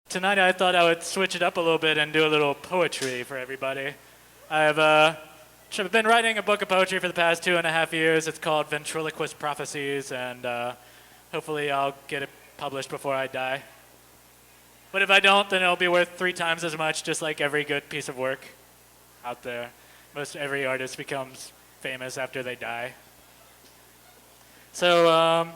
Tonight I thought I would switch it up a little bit and do a little poetry for everybody. I've been writing a book of poetry for the past 2.5 years. It's called Ventriloquist Prophecies, and hopefully I'll get it published before I die. But if I don't, then it'll be worth 3 times as much, just like every good piece of work out there. Most every artist becomes famous after they die. So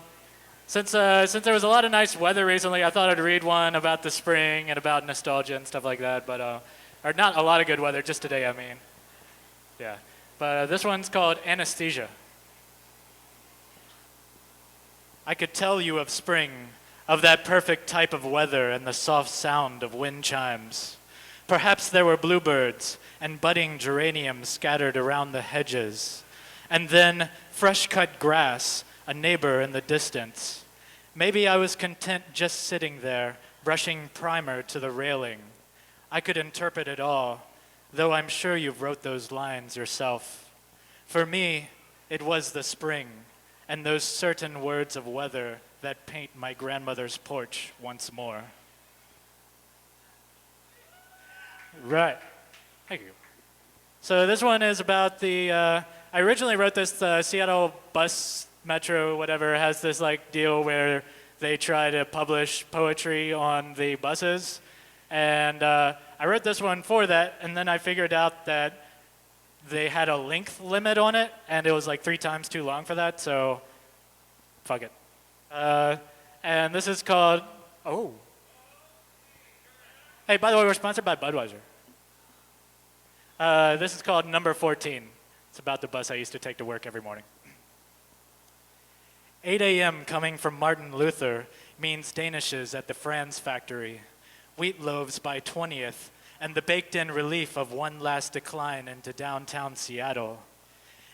since there was a lot of nice weather recently, I thought I'd read one about the spring and about nostalgia and stuff like that. But or not a lot of good weather, just today, I mean. Yeah. But this one's called Anesthesia. I could tell you of spring, of that perfect type of weather and the soft sound of wind chimes. Perhaps there were bluebirds and budding geraniums scattered around the hedges. And then fresh-cut grass, a neighbor in the distance. Maybe I was content just sitting there, brushing primer to the railing. I could interpret it all, though I'm sure you've wrote those lines yourself. For me, it was the spring, and those certain words of weather that paint my grandmother's porch once more. Right. Thank you. So this one is about the, I originally wrote this, Seattle bus, metro, whatever, has this like deal where they try to publish poetry on the buses. And I wrote this one for that, and then I figured out that they had a length limit on it, and it was like 3 times too long for that, so fuck it. And this is called, oh. Hey, by the way, we're sponsored by Budweiser. This is called Number 14. It's about the bus I used to take to work every morning. 8 a.m. coming from Martin Luther means Danishes at the Franz factory, wheat loaves by 20th, and the baked-in relief of one last decline into downtown Seattle.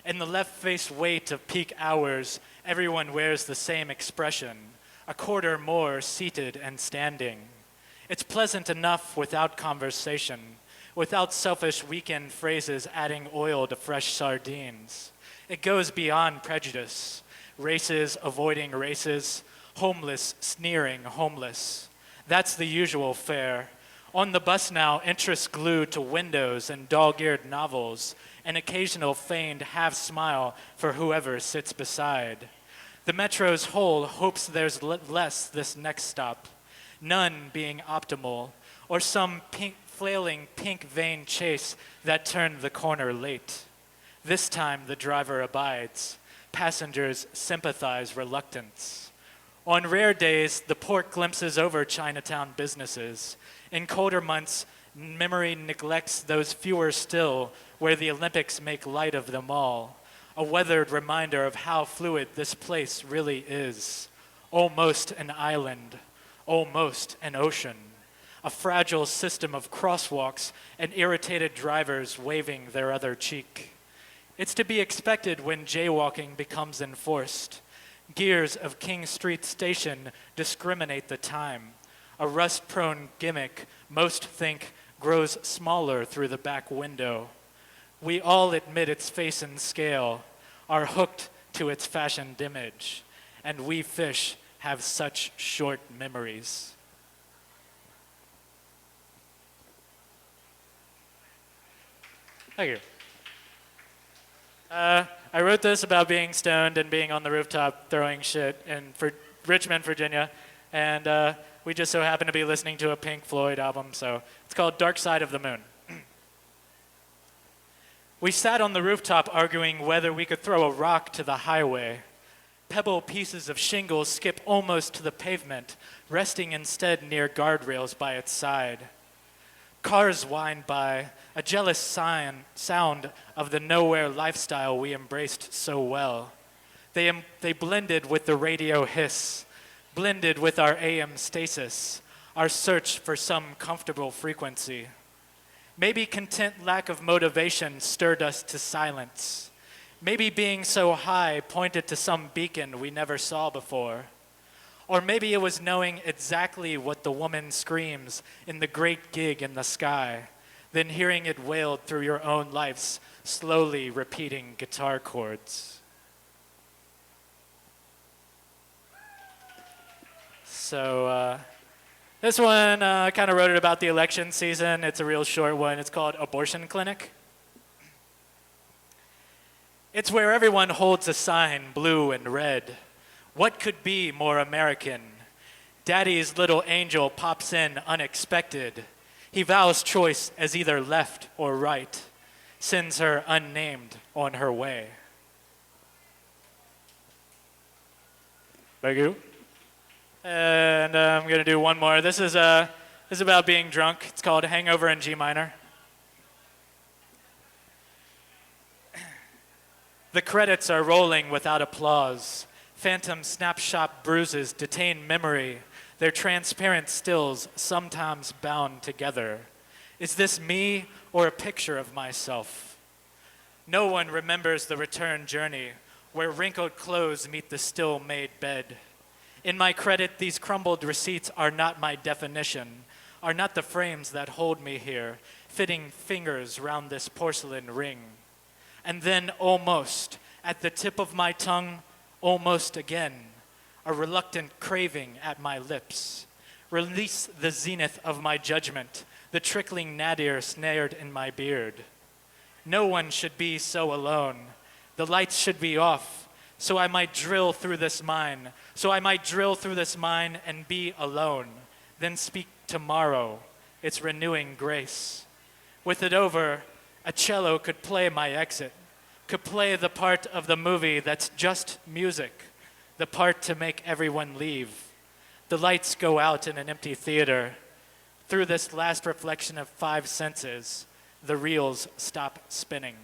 In the left-face weight of peak hours, everyone wears the same expression, a quarter more seated and standing. It's pleasant enough without conversation, without selfish weekend phrases adding oil to fresh sardines. It goes beyond prejudice, races avoiding races, homeless sneering homeless. That's the usual fare. On the bus now, interest glued to windows and dog-eared novels, an occasional feigned half-smile for whoever sits beside. The Metro's whole hopes there's less this next stop, none being optimal, or some flailing pink vein chase that turned the corner late. This time the driver abides. Passengers sympathize reluctance. On rare days, the port glimpses over Chinatown businesses. In colder months, memory neglects those fewer still, where the Olympics make light of them all. A weathered reminder of how fluid this place really is. Almost an island, almost an ocean. A fragile system of crosswalks and irritated drivers waving their other cheek. It's to be expected when jaywalking becomes enforced. Gears of King Street Station discriminate the time. A rust-prone gimmick most think grows smaller through the back window. We all admit its face and scale, are hooked to its fashioned image, and we fish have such short memories. Thank you. I wrote this about being stoned and being on the rooftop throwing shit in Richmond, Virginia, and we just so happened to be listening to a Pink Floyd album, so it's called Dark Side of the Moon. We sat on the rooftop arguing whether we could throw a rock to the highway. Pebble pieces of shingle skip almost to the pavement, resting instead near guardrails by its side. Cars wind by, a jealous sound of the nowhere lifestyle we embraced so well. They blended with the radio hiss, blended with our AM stasis, our search for some comfortable frequency. Maybe content lack of motivation stirred us to silence. Maybe being so high pointed to some beacon we never saw before. Or maybe it was knowing exactly what the woman screams in the great gig in the sky, then hearing it wailed through your own life's slowly repeating guitar chords. So This one kind of wrote it about the election season. It's a real short one. It's called Abortion Clinic. It's where everyone holds a sign, blue and red. What could be more American? Daddy's little angel pops in unexpected. He vows choice as either left or right, sends her unnamed on her way. Thank you. And I'm going to do one more. This is about being drunk. It's called Hangover in G minor. The credits are rolling without applause. Phantom snapshot bruises detain memory, their transparent stills sometimes bound together. Is this me or a picture of myself? No one remembers the return journey, where wrinkled clothes meet the still-made bed. In my credit, these crumbled receipts are not my definition, are not the frames that hold me here, fitting fingers round this porcelain ring. And then almost, at the tip of my tongue, almost again, a reluctant craving at my lips. Release the zenith of my judgment, the trickling nadir snared in my beard. No one should be so alone. The lights should be off, so I might drill through this mine, and be alone, then speak tomorrow, its renewing grace. With it over, a cello could play my exit, could play the part of the movie that's just music, the part to make everyone leave. The lights go out in an empty theater. Through this last reflection of 5 senses, the reels stop spinning.